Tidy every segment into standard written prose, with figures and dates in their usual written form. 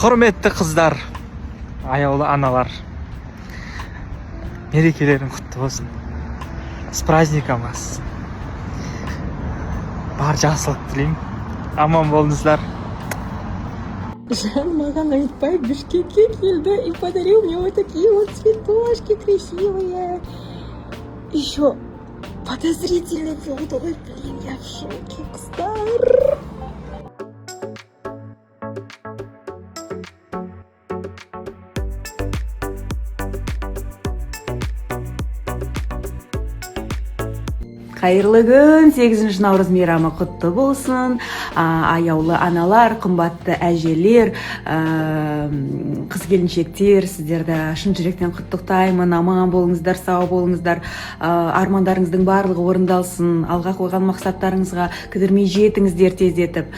Құрметті қыздар, аяулы аналар, мерекелерің құтты болсын. С праздником вас. Бар жақсылық тілеймін. Аман болыңыздар. Жан маған айтпай Бішкекке келді и подарил мне вот такие вот цветочки красивые. Еще подозрительный фото. Ой, блин, я в шоке, қыздар. Қайырлы күн, 8 наурыз мейрамы құтты болсын. Аяулы аналар, қымбатты әжелер, қыз келіншектер, сіздерді шын жүректен құттықтаймын. Аман болыңыздар, сау болыңыздар. Армандарыңыздың барлығы орындалсын. Алға қойған мақсаттарыңызға кідірмей жетіңіздер тездетіп.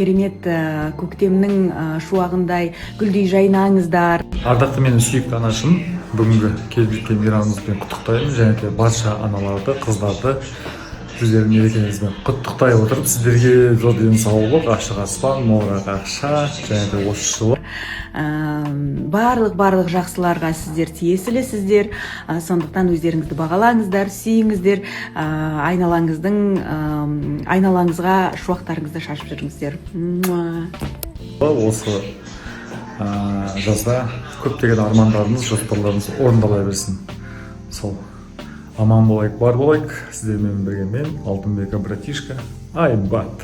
Керемет көктемнің шуағындай гүлдей жайнаңыздар. Ардақты менің сүйікті анашым, бүгінгі келіп жеткен мейрамыңызбен құттықтаймын. Және де барша аналарды, қыздарды өздерінің мерекеңізбен құттықтай отырып, сіздерге зор денсаулық, ашық аспан, молырақ ақша, және де осы жылы барлық жақсыларға сіздер тиесілісіздер. Сондықтан өздеріңізді бағалаңыздар, сүйіңіздер, айналаңызға шуақтарыңызды шашып жүріңіздер. Осы жазда көптеген армандарымыз, жоспарларымыз орындала берсін. Сол аман болайық, бар болайық. Сіздермен бірге мен, Алтынбек братишка, Айбат.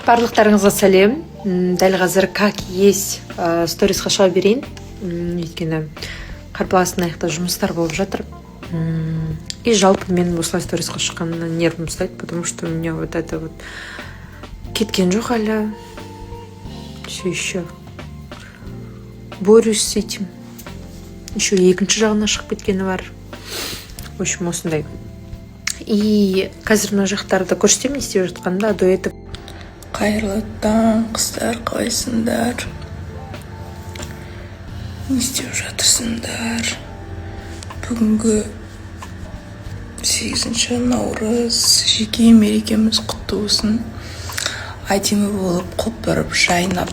Барлықтарыңызға сәлем. Дәл қазір как есть сторисқа шыға берейін. Өйткені қарбаластың аяқта жұмыстар болып жатыр. И жалпы мен осылай сторисқа шыққаннан нервым ұстайды, потому что у меня вот это вот кеткен жоқ әлі. Все еще борюсь с этим. Еще екінші жағына шығып кеткені бар. В общем, осындай. И қазір мына жақтарды көрсетемін, не істеп жатқанда до этого. Қайырлы таң, қыздар, қалайсыңдар? Не істеп жатырсыңдар? Бүгінгі 8 наурыз жеке мерекеміз құтты болсын. Әдемі болып, құлпырып, жайнап,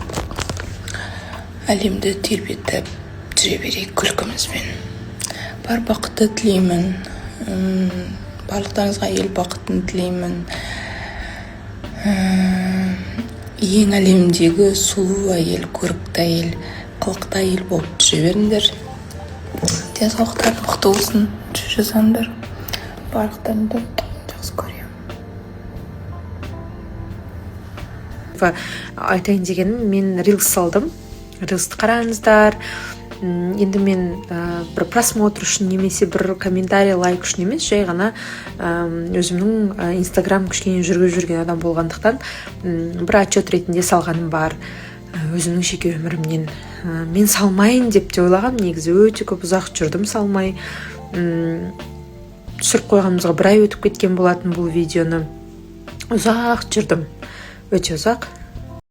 әлемді тербетіп жүре берейік күлкімізбен. Бар бақытты тілеймін. Барлықтарыңызға ел бақытын тілеймін. Ең әлемдегі сұлу әйел, көрікті әйел, қылықты әйел болып жүре беріңдер. Денсаулықтарың құтты болсын, жүре жазаңдар. Барлықтарыңды жақсы көремін. Айтайын дегенім, мен рилс салдым. Рилсті қараңыздар. Енді мен бір просмотр үшін немесе бір комментарий, лайк үшін емес, жай ғана өзімнің инстаграм кішкене жүргізіп жүрген адам болғандықтан бір отчет ретінде салғаным бар өзімнің жеке өмірімнен. Мен салмайын деп те ойлағам, негізі өте көп ұзақ жүрдім салмай. Түсіріп қойғанымызға бір ай өтіп кеткен болатын бұл видеоны. Ұзақ жүрдім, өте ұзақ.